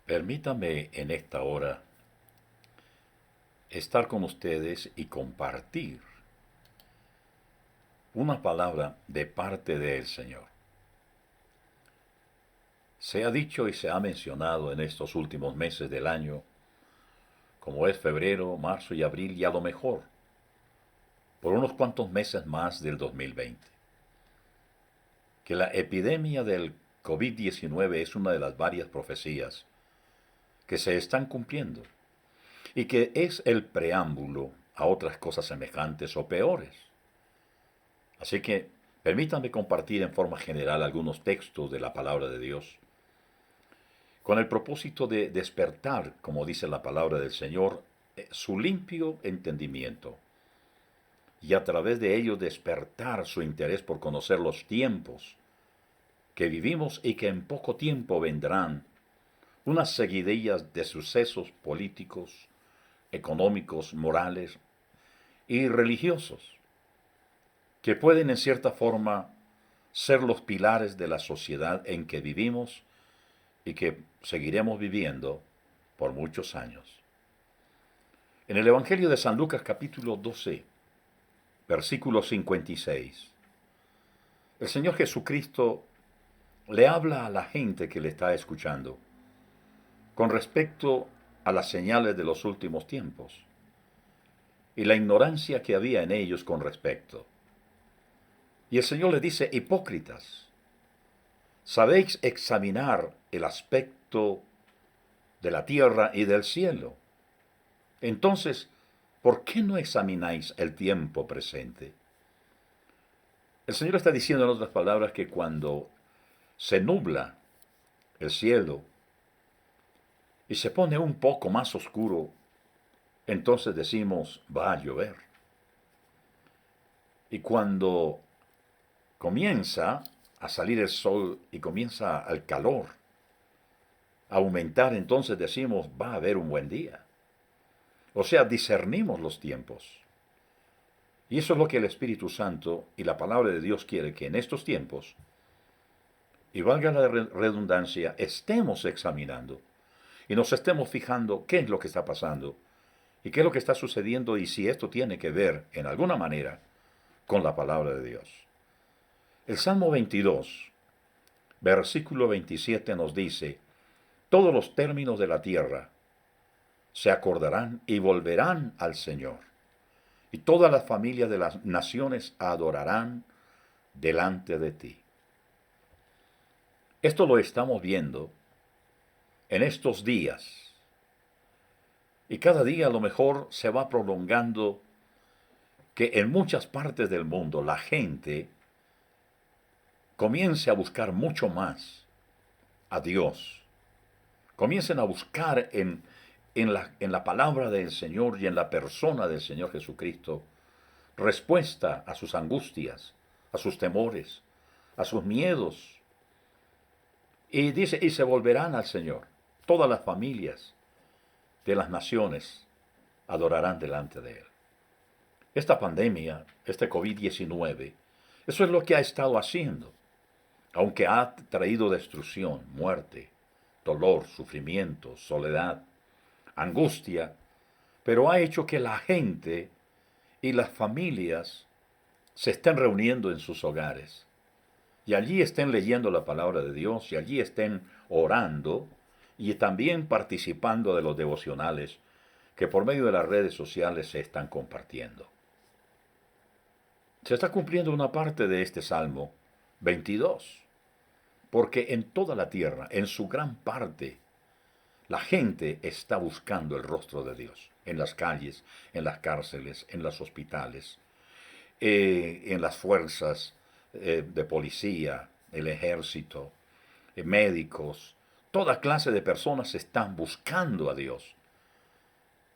Permítame en esta hora estar con ustedes y compartir una palabra de parte del Señor. Se ha dicho y se ha mencionado en estos últimos meses del año, como es febrero, marzo y abril, y a lo mejor por unos cuantos meses más del 2020, que la epidemia del COVID-19 es una de las varias profecías que se están cumpliendo y que es el preámbulo a otras cosas semejantes o peores. Así que permítanme compartir en forma general algunos textos de la palabra de Dios, con el propósito de despertar, como dice la palabra del Señor, su limpio entendimiento, y a través de ello despertar su interés por conocer los tiempos que vivimos y que en poco tiempo vendrán unas seguidillas de sucesos políticos, económicos, morales y religiosos, que pueden en cierta forma ser los pilares de la sociedad en que vivimos y que seguiremos viviendo por muchos años. En el Evangelio de San Lucas capítulo 12, versículo 56, el Señor Jesucristo le habla a la gente que le está escuchando con respecto a las señales de los últimos tiempos y la ignorancia que había en ellos con respecto. Y el Señor le dice: hipócritas, sabéis examinar el aspecto de la tierra y del cielo. Entonces, ¿por qué no examináis el tiempo presente? El Señor está diciendo en otras palabras que cuando se nubla el cielo y se pone un poco más oscuro, entonces decimos va a llover. Y cuando comienza a salir el sol y comienza el calor a aumentar, entonces decimos va a haber un buen día. O sea, discernimos los tiempos. Y eso es lo que el Espíritu Santo y la palabra de Dios quiere, que en estos tiempos, y valga la redundancia, estemos examinando y nos estemos fijando qué es lo que está pasando y qué es lo que está sucediendo y si esto tiene que ver, en alguna manera, con la palabra de Dios. El Salmo 22, versículo 27 nos dice: todos los términos de la tierra se acordarán y volverán al Señor, y todas las familias de las naciones adorarán delante de ti. Esto lo estamos viendo en estos días, y cada día a lo mejor se va prolongando, que en muchas partes del mundo la gente comience a buscar mucho más a Dios, comiencen a buscar en la palabra del Señor y en la persona del Señor Jesucristo respuesta a sus angustias, a sus temores, a sus miedos. Y dice, y se volverán al Señor. Todas las familias de las naciones adorarán delante de Él. Esta pandemia, este COVID-19, eso es lo que ha estado haciendo. Aunque ha traído destrucción, muerte, dolor, sufrimiento, soledad, angustia, pero ha hecho que la gente y las familias se estén reuniendo en sus hogares y allí estén leyendo la palabra de Dios y allí estén orando y también participando de los devocionales que por medio de las redes sociales se están compartiendo. Se está cumpliendo una parte de este Salmo 22, porque en toda la tierra, en su gran parte, la gente está buscando el rostro de Dios, en las calles, en las cárceles, en los hospitales, en las fuerzas de policía, el ejército, médicos, toda clase de personas están buscando a Dios.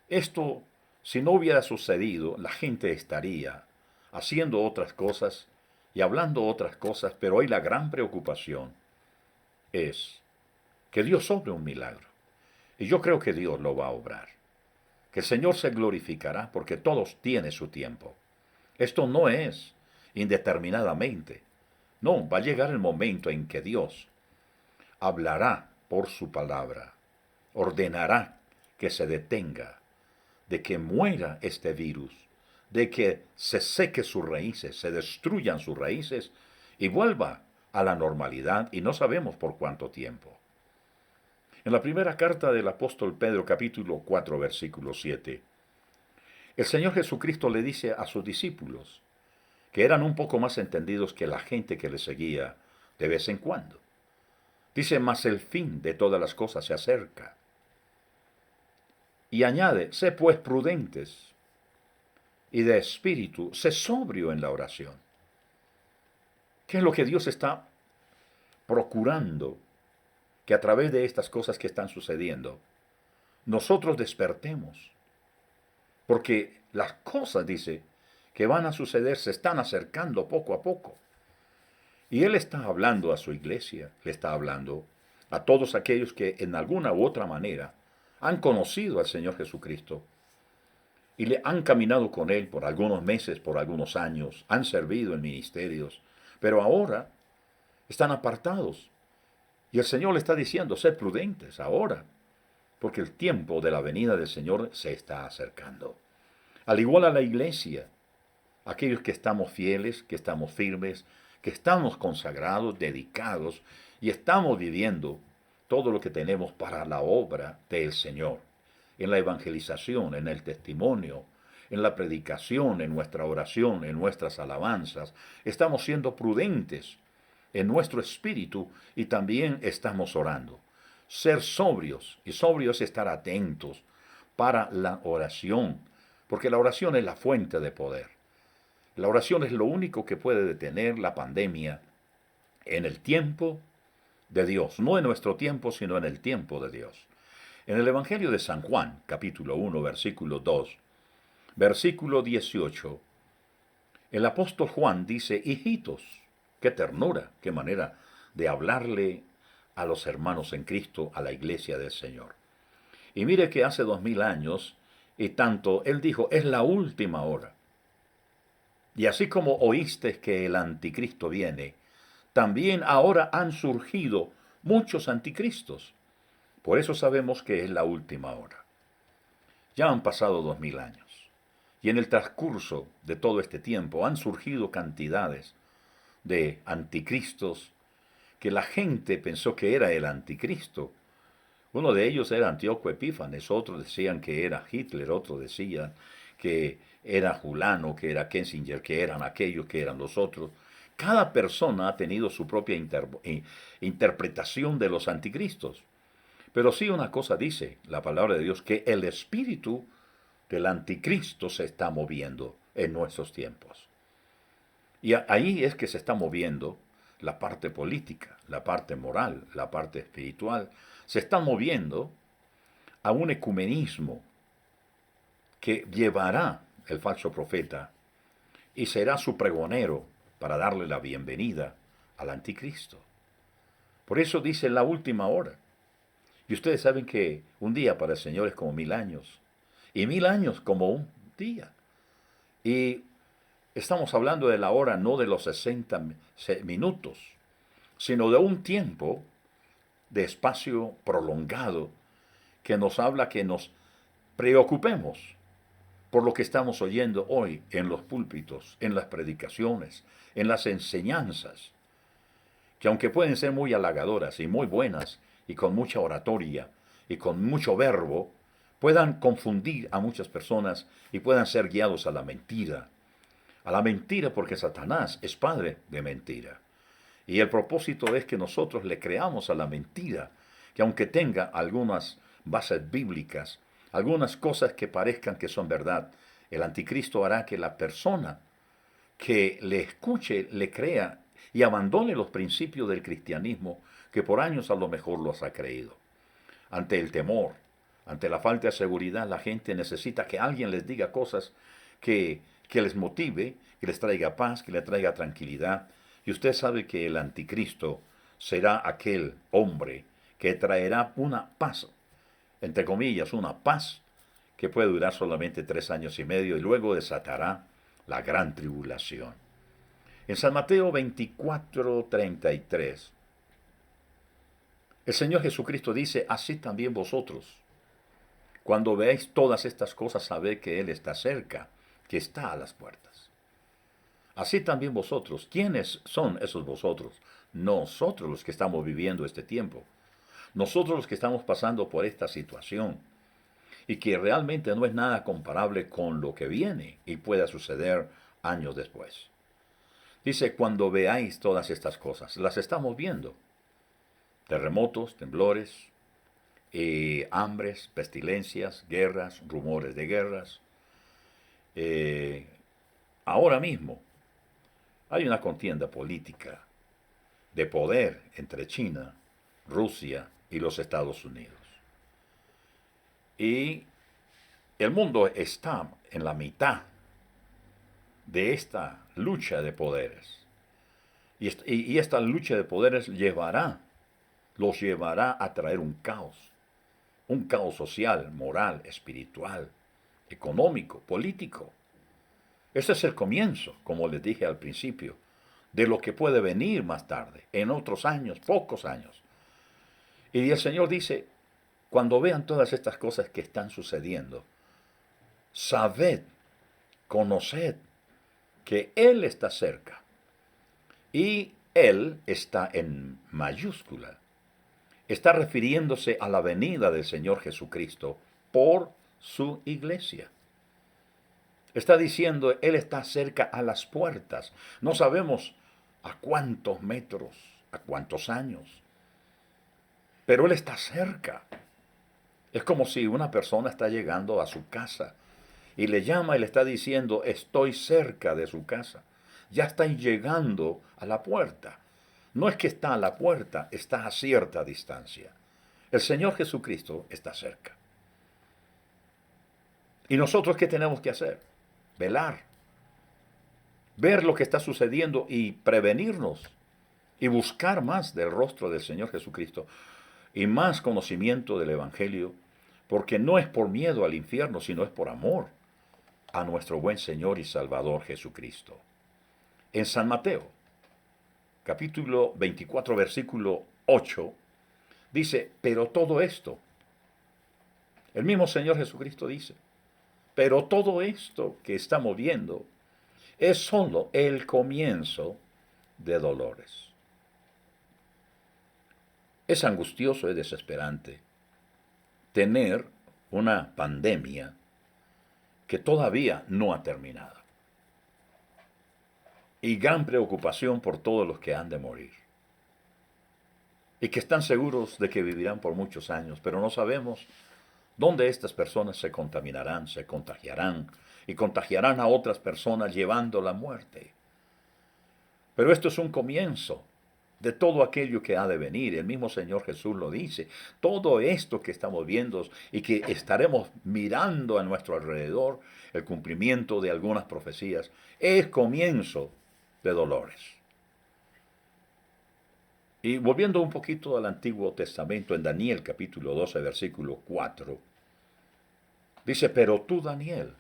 Esto, si no hubiera sucedido, la gente estaría haciendo otras cosas y hablando otras cosas, pero hoy la gran preocupación es que Dios obre un milagro. Y yo creo que Dios lo va a obrar. Que el Señor se glorificará porque todos tienen su tiempo. Esto no es indeterminadamente. No, va a llegar el momento en que Dios hablará por su palabra ordenará que se detenga, de que muera este virus, de que se seque sus raíces, se destruyan sus raíces y vuelva a la normalidad, y no sabemos por cuánto tiempo. En la primera carta del apóstol Pedro, capítulo 4, versículo 7, el Señor Jesucristo le dice a sus discípulos, que eran un poco más entendidos que la gente que le seguía de vez en cuando. Dice, mas el fin de todas las cosas se acerca. Y añade, sé pues prudentes y de espíritu, sé sobrio en la oración. ¿Qué es lo que Dios está procurando? Que a través de estas cosas que están sucediendo, nosotros despertemos. Porque las cosas, dice, que van a suceder se están acercando poco a poco. Y Él está hablando a su iglesia, le está hablando a todos aquellos que en alguna u otra manera han conocido al Señor Jesucristo y le han caminado con Él por algunos meses, por algunos años, han servido en ministerios, pero ahora están apartados. Y el Señor le está diciendo, sed prudentes ahora, porque el tiempo de la venida del Señor se está acercando. Al igual a la iglesia, aquellos que estamos fieles, que estamos firmes, que estamos consagrados, dedicados y estamos viviendo todo lo que tenemos para la obra del Señor, en la evangelización, en el testimonio, en la predicación, en nuestra oración, en nuestras alabanzas. Estamos siendo prudentes en nuestro espíritu y también estamos orando. Ser sobrios, y sobrios es estar atentos para la oración, porque la oración es la fuente de poder. La oración es lo único que puede detener la pandemia en el tiempo de Dios, no en nuestro tiempo, sino en el tiempo de Dios. En el Evangelio de San Juan, capítulo 1, versículo 2, versículo 18, el apóstol Juan dice, hijitos, qué ternura, qué manera de hablarle a los hermanos en Cristo, a la iglesia del Señor. Y mire que hace 2000 años, y tanto él dijo, es la última hora. Y así como oíste que el anticristo viene, también ahora han surgido muchos anticristos. Por eso sabemos que es la última hora. Ya han pasado 2000 años. Y en el transcurso de todo este tiempo han surgido cantidades de anticristos que la gente pensó que era el anticristo. Uno de ellos era Antíoco Epífanes, otros decían que era Hitler, otros decían que era Julano, que era Kissinger, que eran aquellos, que eran los otros. Cada persona ha tenido su propia interpretación de los anticristos. Pero sí una cosa dice la palabra de Dios, que el espíritu del anticristo se está moviendo en nuestros tiempos. Y ahí es que se está moviendo la parte política, la parte moral, la parte espiritual. Se está moviendo a un ecumenismo que llevará el falso profeta y será su pregonero para darle la bienvenida al anticristo. Por eso dice la última hora. Y ustedes saben que un día para el Señor es como 1000 años. Y 1000 años como un día. Y estamos hablando de la hora no de los 60 minutos, sino de un tiempo de espacio prolongado que nos habla que nos preocupemos por lo que estamos oyendo hoy en los púlpitos, en las predicaciones, en las enseñanzas, que aunque pueden ser muy halagadoras y muy buenas, y con mucha oratoria, y con mucho verbo, puedan confundir a muchas personas y puedan ser guiados a la mentira porque Satanás es padre de mentira. Y el propósito es que nosotros le creamos a la mentira, que aunque tenga algunas bases bíblicas, algunas cosas que parezcan que son verdad, el anticristo hará que la persona que le escuche, le crea y abandone los principios del cristianismo que por años a lo mejor los ha creído. Ante el temor, ante la falta de seguridad, la gente necesita que alguien les diga cosas que les motive, que les traiga paz, que les traiga tranquilidad. Y usted sabe que el anticristo será aquel hombre que traerá una paz, entre comillas, una paz que puede durar solamente 3 años y medio y luego desatará la gran tribulación. En San Mateo 24:33 El Señor Jesucristo dice, así también vosotros. Cuando veáis todas estas cosas, sabed que Él está cerca, que está a las puertas. Así también vosotros. ¿Quiénes son esos vosotros? Nosotros los que estamos viviendo este tiempo. Nosotros los que estamos pasando por esta situación. Y que realmente no es nada comparable con lo que viene y pueda suceder años después. Dice, cuando veáis todas estas cosas, las estamos viendo. Terremotos, temblores, hambres, pestilencias, guerras, rumores de guerras. Ahora mismo hay una contienda política de poder entre China, Rusia y los Estados Unidos. Y el mundo está en la mitad de esta lucha de poderes. Y esta lucha de poderes los llevará a traer un caos social, moral, espiritual, económico, político. Este es el comienzo, como les dije al principio, de lo que puede venir más tarde, en otros años, pocos años. Y el Señor dice, cuando vean todas estas cosas que están sucediendo, sabed, conoced que Él está cerca. Y Él está en mayúscula. Está refiriéndose a la venida del Señor Jesucristo por su iglesia. Está diciendo, Él está cerca a las puertas. No sabemos a cuántos metros, a cuántos años, pero Él está cerca. Es como si una persona está llegando a su casa y le llama y le está diciendo, estoy cerca de su casa. Ya están llegando a la puerta. No es que está a la puerta, está a cierta distancia. El Señor Jesucristo está cerca. ¿Y nosotros qué tenemos que hacer? Velar. Ver lo que está sucediendo y prevenirnos. Y buscar más del rostro del Señor Jesucristo. Y más conocimiento del Evangelio. Porque no es por miedo al infierno, sino es por amor a nuestro buen Señor y Salvador Jesucristo. En San Mateo, capítulo 24, versículo 8, dice, pero todo esto, el mismo Señor Jesucristo dice, pero todo esto que estamos viendo es solo el comienzo de dolores. Es angustioso y desesperante tener una pandemia que todavía no ha terminado. Y gran preocupación por todos los que han de morir. Y que están seguros de que vivirán por muchos años, pero no sabemos dónde estas personas se contaminarán, se contagiarán y contagiarán a otras personas llevando la muerte. Pero esto es un comienzo de todo aquello que ha de venir. El mismo Señor Jesús lo dice. Todo esto que estamos viendo y que estaremos mirando a nuestro alrededor, el cumplimiento de algunas profecías, es comienzo de dolores. Y volviendo un poquito al Antiguo Testamento, en Daniel capítulo 12, versículo 4, dice, pero tú, Daniel,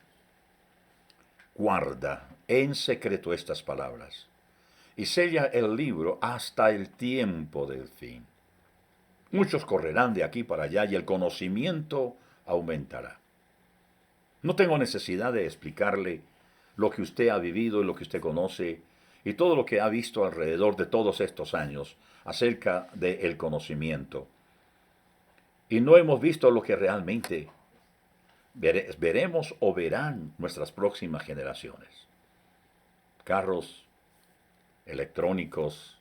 guarda en secreto estas palabras y sella el libro hasta el tiempo del fin. Muchos correrán de aquí para allá y el conocimiento aumentará. No tengo necesidad de explicarle lo que usted ha vivido y lo que usted conoce y todo lo que ha visto alrededor de todos estos años acerca del conocimiento. Y no hemos visto lo que realmente veremos o verán nuestras próximas generaciones. Carros electrónicos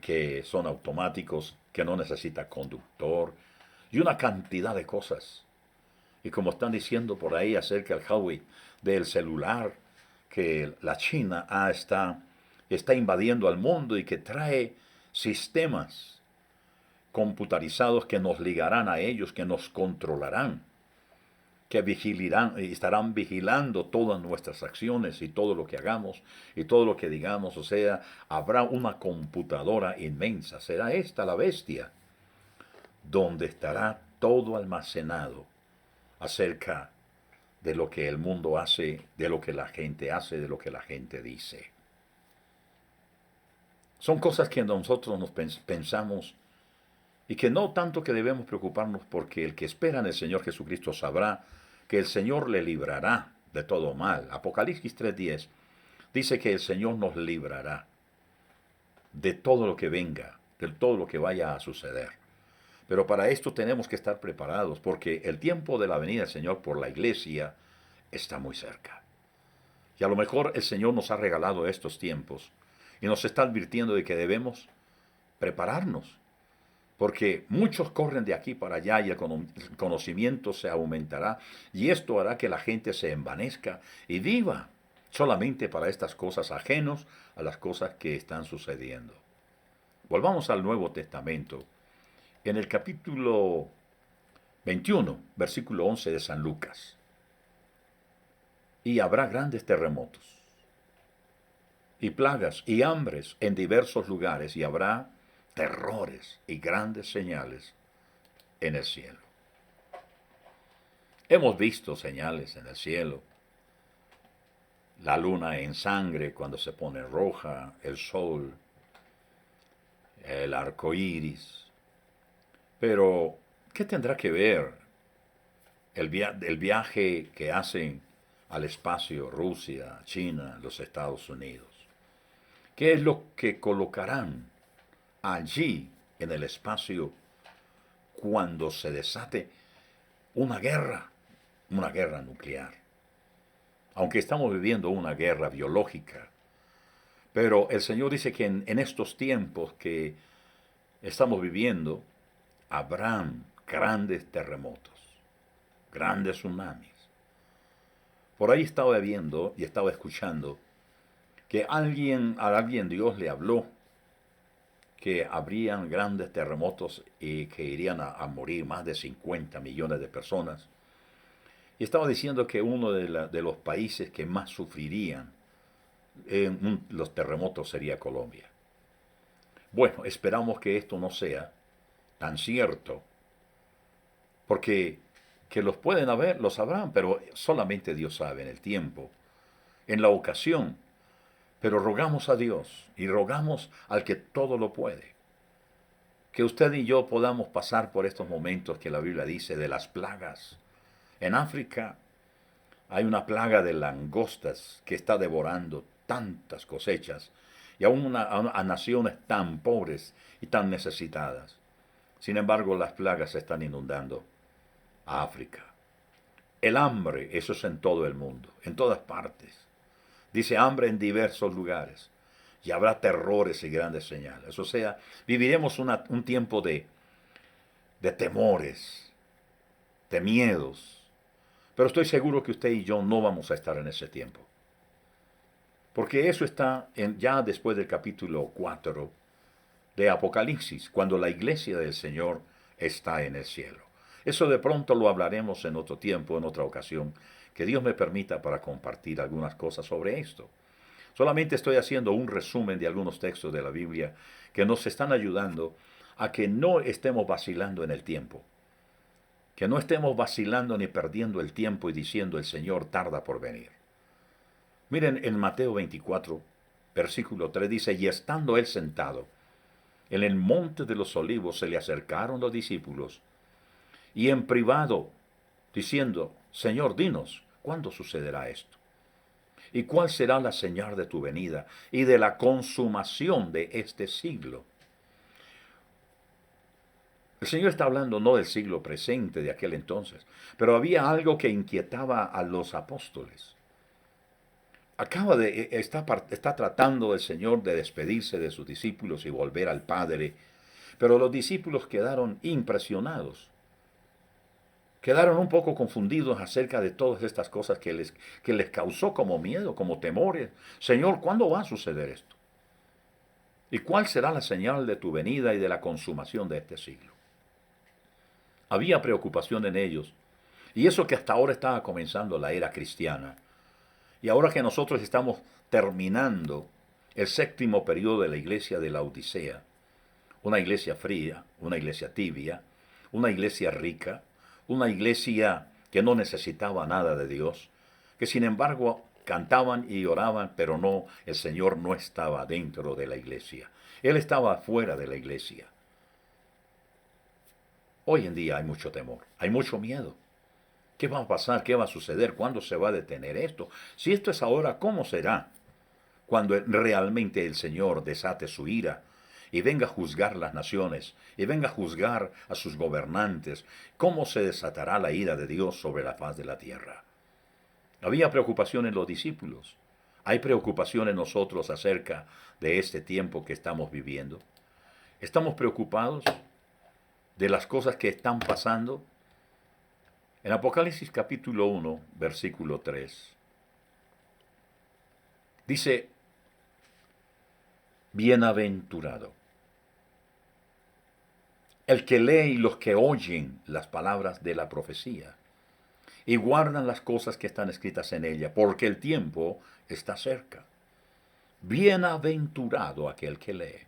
que son automáticos, que no necesita conductor, y una cantidad de cosas. Y como están diciendo por ahí acerca del Huawei, del celular, que la China está invadiendo al mundo y que trae sistemas computarizados que nos ligarán a ellos, que nos controlarán, que vigilarán y estarán vigilando todas nuestras acciones y todo lo que hagamos y todo lo que digamos. O sea, habrá una computadora inmensa. Será esta la bestia, donde estará todo almacenado acerca de lo que el mundo hace, de lo que la gente hace, de lo que la gente dice. Son cosas que nosotros nos pensamos Y que no tanto que debemos preocuparnos porque el que espera en el Señor Jesucristo sabrá que el Señor le librará de todo mal. Apocalipsis 3:10 dice que el Señor nos librará de todo lo que venga, de todo lo que vaya a suceder. Pero para esto tenemos que estar preparados porque el tiempo de la venida del Señor por la iglesia está muy cerca. Y a lo mejor el Señor nos ha regalado estos tiempos y nos está advirtiendo de que debemos prepararnos. Porque muchos corren de aquí para allá y el conocimiento se aumentará y esto hará que la gente se envanezca y viva solamente para estas cosas ajenos a las cosas que están sucediendo. Volvamos al Nuevo Testamento. En el capítulo 21, versículo 11 de San Lucas. Y habrá grandes terremotos y plagas y hambres en diversos lugares y habrá terrores y grandes señales en el cielo. Hemos visto señales en el cielo. La luna en sangre cuando se pone roja, el sol, el arco iris. Pero, ¿qué tendrá que ver el viaje que hacen al espacio Rusia, China, los Estados Unidos? ¿Qué es lo que colocarán allí en el espacio cuando se desate una guerra nuclear? Aunque estamos viviendo una guerra biológica, pero el Señor dice que en estos tiempos que estamos viviendo, habrán grandes terremotos, grandes tsunamis. Por ahí estaba viendo y estaba escuchando que a alguien Dios le habló que habrían grandes terremotos y que irían a morir más de 50 millones de personas. Y estaba diciendo que uno de los países que más sufrirían en los terremotos sería Colombia. Bueno, esperamos que esto no sea tan cierto, porque que los pueden haber, los sabrán, pero solamente Dios sabe en el tiempo, en la ocasión. Pero rogamos a Dios y rogamos al que todo lo puede, que usted y yo podamos pasar por estos momentos que la Biblia dice de las plagas. En África hay una plaga de langostas que está devorando tantas cosechas y aún a naciones tan pobres y tan necesitadas. Sin embargo, las plagas están inundando a África. El hambre, eso es en todo el mundo, en todas partes. Dice hambre en diversos lugares. Y habrá terrores y grandes señales. O sea, viviremos un tiempo de temores, de miedos. Pero estoy seguro que usted y yo no vamos a estar en ese tiempo. Porque eso está ya después del capítulo 4 de Apocalipsis, cuando la iglesia del Señor está en el cielo. Eso de pronto lo hablaremos en otro tiempo, en otra ocasión, que Dios me permita para compartir algunas cosas sobre esto. Solamente estoy haciendo un resumen de algunos textos de la Biblia que nos están ayudando a que no estemos vacilando en el tiempo, que no estemos vacilando ni perdiendo el tiempo y diciendo el Señor tarda por venir. Miren, en Mateo 24, versículo 3 dice, y estando él sentado en el monte de los olivos se le acercaron los discípulos y en privado diciendo, Señor, dinos, ¿cuándo sucederá esto? ¿Y cuál será la señal de tu venida y de la consumación de este siglo? El Señor está hablando no del siglo presente de aquel entonces, pero había algo que inquietaba a los apóstoles. Está tratando el Señor de despedirse de sus discípulos y volver al Padre, pero los discípulos quedaron impresionados. Quedaron un poco confundidos acerca de todas estas cosas que les causó como miedo, como temores. Señor, ¿cuándo va a suceder esto? ¿Y cuál será la señal de tu venida y de la consumación de este siglo? Había preocupación en ellos. Y eso que hasta ahora estaba comenzando la era cristiana. Y ahora que nosotros estamos terminando el séptimo periodo de la iglesia de la Odisea, una iglesia fría, una iglesia tibia, una iglesia rica, una iglesia que no necesitaba nada de Dios, que sin embargo cantaban y oraban, pero no, el Señor no estaba dentro de la iglesia. Él estaba fuera de la iglesia. Hoy en día hay mucho temor, hay mucho miedo. ¿Qué va a pasar? ¿Qué va a suceder? ¿Cuándo se va a detener esto? Si esto es ahora, ¿cómo será cuando realmente el Señor desate su ira y venga a juzgar las naciones y venga a juzgar a sus gobernantes? ¿Cómo se desatará la ira de Dios sobre la faz de la tierra? Había preocupación en los discípulos. Hay preocupación en nosotros acerca de este tiempo que estamos viviendo. Estamos preocupados de las cosas que están pasando. En Apocalipsis capítulo 1, versículo 3, dice, bienaventurado el que lee y los que oyen las palabras de la profecía y guardan las cosas que están escritas en ella, porque el tiempo está cerca. Bienaventurado aquel que lee.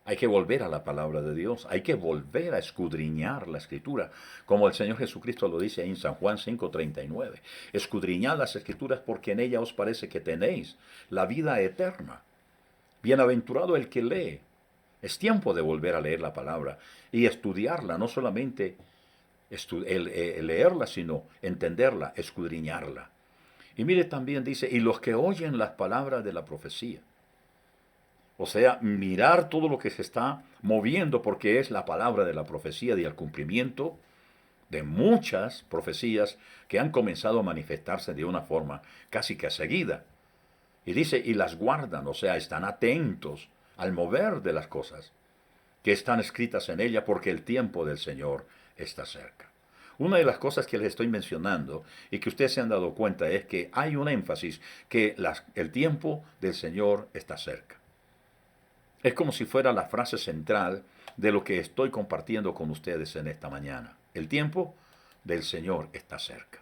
Hay que volver a la palabra de Dios, hay que volver a escudriñar la escritura, como el Señor Jesucristo lo dice en San Juan 5:39. Escudriñad las escrituras porque en ellas os parece que tenéis la vida eterna. Bienaventurado el que lee. Es tiempo de volver a leer la palabra y estudiarla, no solamente leerla, sino entenderla, escudriñarla. Y mire también dice, y los que oyen las palabras de la profecía. O sea, mirar todo lo que se está moviendo porque es la palabra de la profecía y el cumplimiento de muchas profecías que han comenzado a manifestarse de una forma casi que seguida. Y dice, y las guardan, o sea, están atentos al mover de las cosas que están escritas en ella porque el tiempo del Señor está cerca. Una de las cosas que les estoy mencionando y que ustedes se han dado cuenta es que hay un énfasis que el tiempo del Señor está cerca. Es como si fuera la frase central de lo que estoy compartiendo con ustedes en esta mañana. El tiempo del Señor está cerca.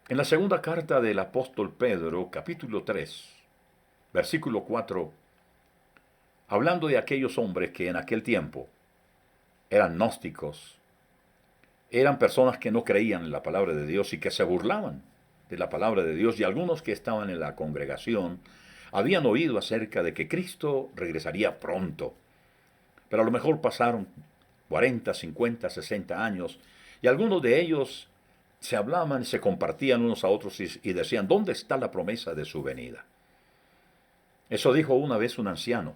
En la segunda carta del apóstol Pedro, capítulo 3, versículo 4, hablando de aquellos hombres que en aquel tiempo eran gnósticos, eran personas que no creían en la palabra de Dios y que se burlaban de la palabra de Dios, y algunos que estaban en la congregación habían oído acerca de que Cristo regresaría pronto, pero a lo mejor pasaron 40, 50, 60 años, y algunos de ellos se hablaban y se compartían unos a otros y decían, ¿dónde está la promesa de su venida? Eso dijo una vez un anciano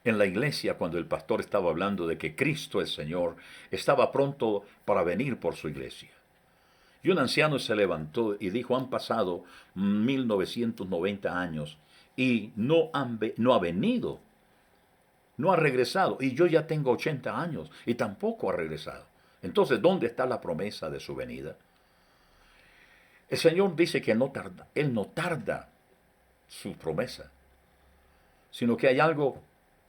en la iglesia cuando el pastor estaba hablando de que Cristo el Señor estaba pronto para venir por su iglesia. Y un anciano se levantó y dijo, han pasado 1990 años y no ha venido, no ha regresado. Y yo ya tengo 80 años y tampoco ha regresado. Entonces, ¿dónde está la promesa de su venida? El Señor dice que no tarda, Él no tarda su promesa, sino que hay algo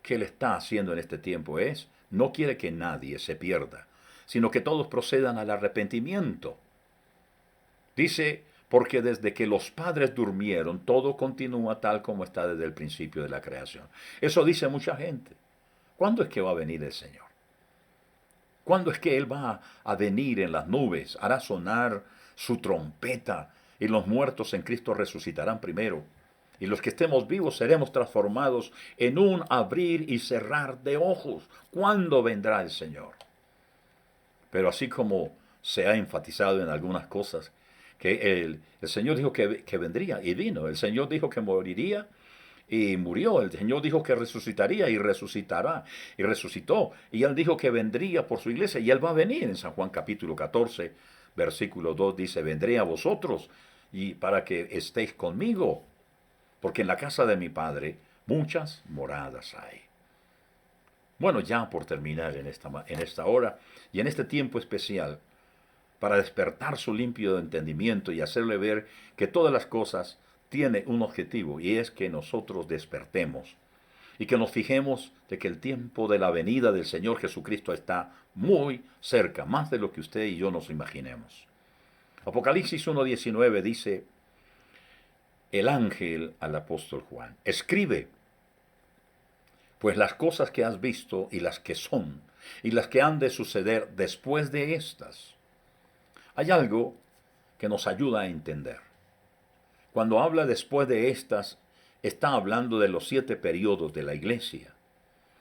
que Él está haciendo en este tiempo, no quiere que nadie se pierda, sino que todos procedan al arrepentimiento. Dice, porque desde que los padres durmieron, todo continúa tal como está desde el principio de la creación. Eso dice mucha gente. ¿Cuándo es que va a venir el Señor? ¿Cuándo es que Él va a venir en las nubes? Hará sonar su trompeta y los muertos en Cristo resucitarán primero. Y los que estemos vivos seremos transformados en un abrir y cerrar de ojos. ¿Cuándo vendrá el Señor? Pero así como se ha enfatizado en algunas cosas, que el Señor dijo que vendría y vino. El Señor dijo que moriría y murió. El Señor dijo que resucitaría y resucitará y resucitó. Y Él dijo que vendría por su iglesia y Él va a venir. En San Juan capítulo 14, versículo 2 dice, vendré a vosotros y para que estéis conmigo, porque en la casa de mi Padre muchas moradas hay. Bueno, ya por terminar en esta hora y en este tiempo especial, para despertar su limpio entendimiento y hacerle ver que todas las cosas tienen un objetivo, y es que nosotros despertemos y que nos fijemos de que el tiempo de la venida del Señor Jesucristo está muy cerca, más de lo que usted y yo nos imaginemos. Apocalipsis 1:19 dice el ángel al apóstol Juan, escribe, pues las cosas que has visto y las que son y las que han de suceder después de estas. Hay algo que nos ayuda a entender. Cuando habla después de estas, está hablando de los 7 periodos de la iglesia,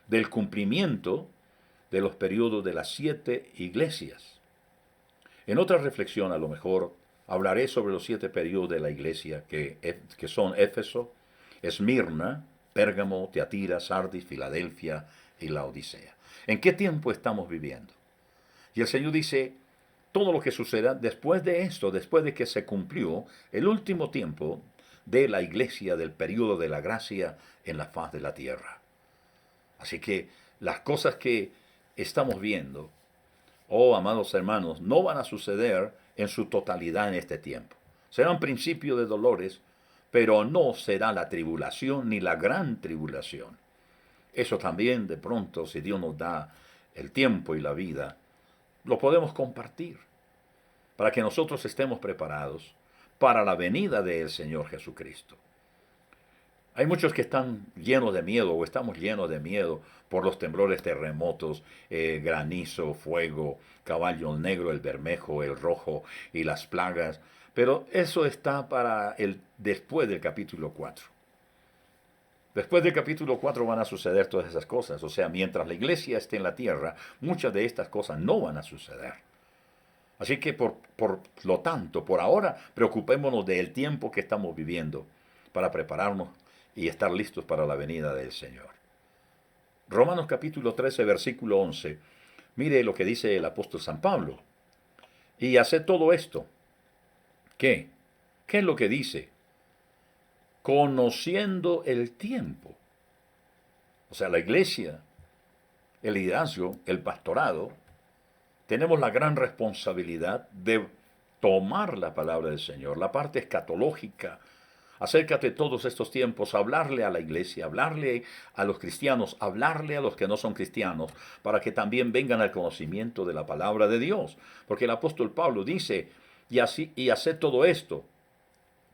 del cumplimiento de los periodos de las 7 iglesias. En otra reflexión, a lo mejor, hablaré sobre los 7 periodos de la iglesia que son Éfeso, Esmirna, Pérgamo, Teatira, Sardis, Filadelfia y la Odisea. ¿En qué tiempo estamos viviendo? Y el Señor dice, todo lo que suceda después de esto, después de que se cumplió el último tiempo de la iglesia, del periodo de la gracia en la faz de la tierra. Así que las cosas que estamos viendo, oh amados hermanos, no van a suceder en su totalidad en este tiempo. Será un principio de dolores, pero no será la tribulación ni la gran tribulación. Eso también de pronto, si Dios nos da el tiempo y la vida, lo podemos compartir para que nosotros estemos preparados para la venida del Señor Jesucristo. Hay muchos que están llenos de miedo o estamos llenos de miedo por los temblores, terremotos, granizo, fuego, caballo negro, el bermejo, el rojo y las plagas. Pero eso está para después del capítulo 4. Después del capítulo 4 van a suceder todas esas cosas. O sea, mientras la iglesia esté en la tierra, muchas de estas cosas no van a suceder. Así que por lo tanto, por ahora, preocupémonos del tiempo que estamos viviendo para prepararnos y estar listos para la venida del Señor. Romanos capítulo 13, versículo 11. Mire lo que dice el apóstol San Pablo. Y hace todo esto. ¿Qué? ¿Qué es lo que dice? Conociendo el tiempo. O sea, la iglesia, el liderazgo, el pastorado, tenemos la gran responsabilidad de tomar la palabra del Señor, la parte escatológica, acerca de todos estos tiempos, hablarle a la iglesia, hablarle a los cristianos, hablarle a los que no son cristianos, para que también vengan al conocimiento de la palabra de Dios. Porque el apóstol Pablo dice, y hace todo esto,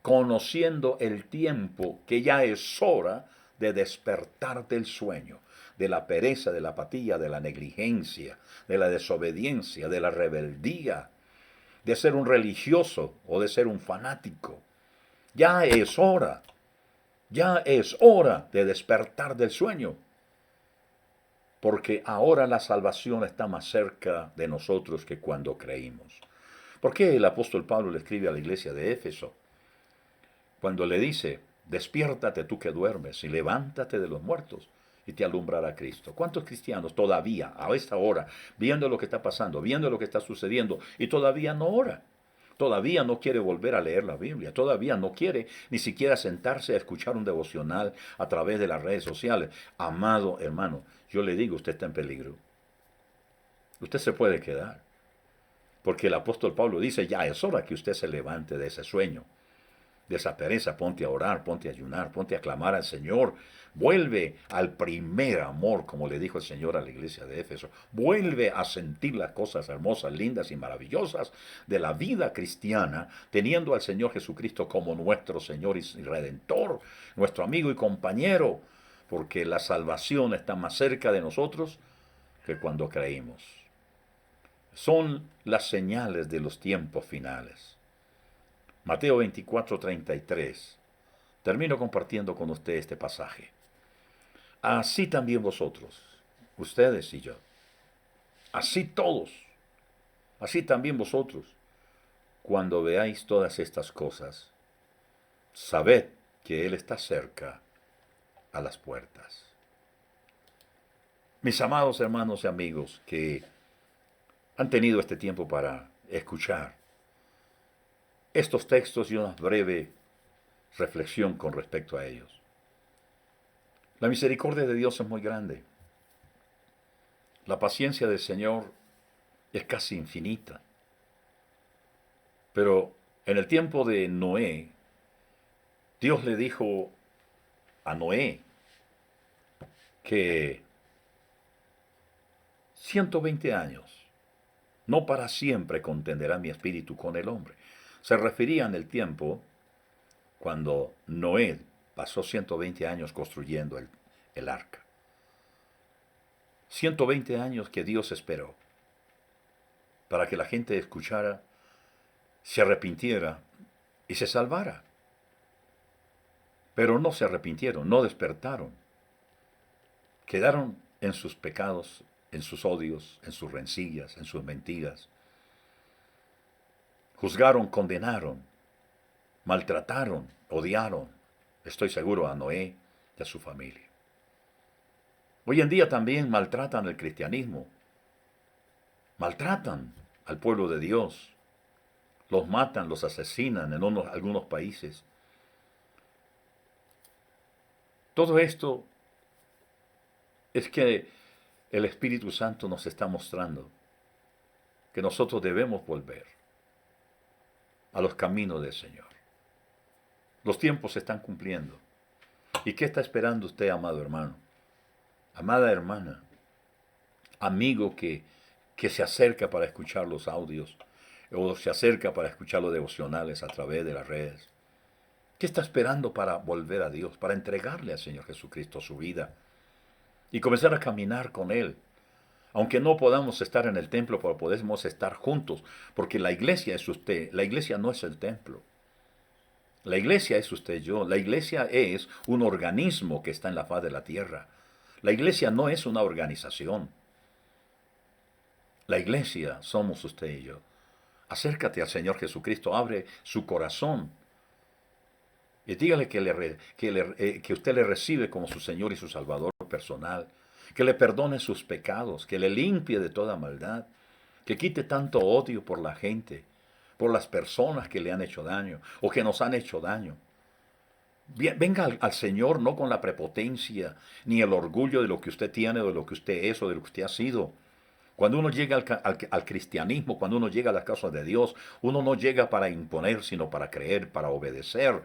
conociendo el tiempo, que ya es hora de despertar del sueño, de la pereza, de la apatía, de la negligencia, de la desobediencia, de la rebeldía, de ser un religioso o de ser un fanático. Ya es hora de despertar del sueño, porque ahora la salvación está más cerca de nosotros que cuando creímos. ¿Por qué el apóstol Pablo le escribe a la iglesia de Éfeso? Cuando le dice, despiértate tú que duermes y levántate de los muertos y te alumbrará Cristo. ¿Cuántos cristianos todavía, a esta hora, viendo lo que está pasando, viendo lo que está sucediendo, y todavía no ora? Todavía no quiere volver a leer la Biblia, todavía no quiere ni siquiera sentarse a escuchar un devocional a través de las redes sociales. Amado hermano, yo le digo, usted está en peligro. Usted se puede quedar. Porque el apóstol Pablo dice, ya es hora que usted se levante de ese sueño, de esa pereza. Ponte a orar, ponte a ayunar, ponte a clamar al Señor. Vuelve al primer amor, como le dijo el Señor a la iglesia de Éfeso. Vuelve a sentir las cosas hermosas, lindas y maravillosas de la vida cristiana, teniendo al Señor Jesucristo como nuestro Señor y Redentor, nuestro amigo y compañero, porque la salvación está más cerca de nosotros que cuando creímos. Son las señales de los tiempos finales. Mateo 24:33. Termino compartiendo con usted este pasaje. Así también vosotros, ustedes y yo, así todos, así también vosotros, cuando veáis todas estas cosas, sabed que Él está cerca a las puertas. Mis amados hermanos y amigos que han tenido este tiempo para escuchar estos textos y una breve reflexión con respecto a ellos. La misericordia de Dios es muy grande. La paciencia del Señor es casi infinita. Pero en el tiempo de Noé, Dios le dijo a Noé que 120 años, no para siempre contenderá mi espíritu con el hombre. Se refería en el tiempo cuando Noé pasó 120 años construyendo el arca. 120 años que Dios esperó para que la gente escuchara, se arrepintiera y se salvara. Pero no se arrepintieron, no despertaron. Quedaron en sus pecados en sus odios, en sus rencillas, en sus mentiras. Juzgaron, condenaron, maltrataron, odiaron, estoy seguro, a Noé y a su familia. Hoy en día también maltratan el cristianismo, maltratan al pueblo de Dios, los matan, los asesinan en algunos países. Todo esto es que el Espíritu Santo nos está mostrando que nosotros debemos volver a los caminos del Señor. Los tiempos se están cumpliendo. ¿Y qué está esperando usted, amado hermano? Amada hermana, amigo que se acerca para escuchar los audios o se acerca para escuchar los devocionales a través de las redes. ¿Qué está esperando para volver a Dios, para entregarle al Señor Jesucristo su vida y comenzar a caminar con Él? Aunque no podamos estar en el templo, pero podemos estar juntos, porque la iglesia es usted, la iglesia no es el templo. La iglesia es usted y yo, la iglesia es un organismo que está en la faz de la tierra. La iglesia no es una organización. La iglesia somos usted y yo. Acércate al Señor Jesucristo, abre su corazón y dígale que usted le recibe como su Señor y su Salvador personal, que le perdone sus pecados, que le limpie de toda maldad, que quite tanto odio por la gente, por las personas que le han hecho daño o que nos han hecho daño. Venga al Señor no con la prepotencia ni el orgullo de lo que usted tiene, o de lo que usted es o de lo que usted ha sido. Cuando uno llega al cristianismo, cuando uno llega a las cosas de Dios, uno no llega para imponer, sino para creer, para obedecer.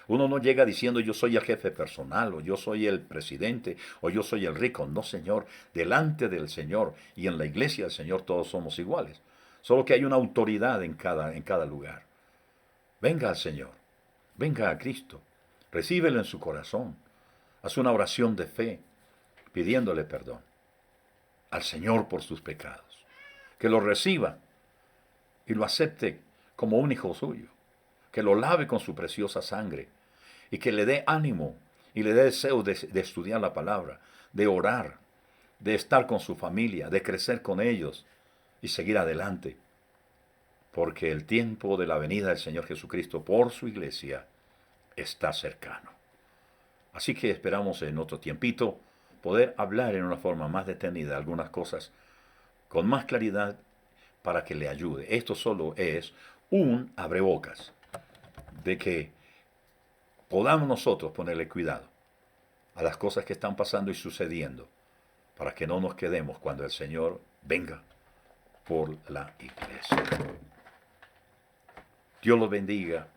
Uno no llega diciendo yo soy el jefe personal, o yo soy el presidente, o yo soy el rico. No, Señor, delante del Señor y en la iglesia del Señor todos somos iguales. Solo que hay una autoridad en cada lugar. Venga al Señor, venga a Cristo, recíbelo en su corazón. Haz una oración de fe, pidiéndole perdón al Señor por sus pecados. Que lo reciba y lo acepte como un hijo suyo. Que lo lave con su preciosa sangre y que le dé ánimo y le dé deseo de estudiar la palabra, de orar, de estar con su familia, de crecer con ellos y seguir adelante. Porque el tiempo de la venida del Señor Jesucristo por su iglesia está cercano. Así que esperamos en otro tiempito poder hablar en una forma más detenida algunas cosas con más claridad para que le ayude. Esto solo es un abrebocas de que podamos nosotros ponerle cuidado a las cosas que están pasando y sucediendo para que no nos quedemos cuando el Señor venga por la iglesia. Dios los bendiga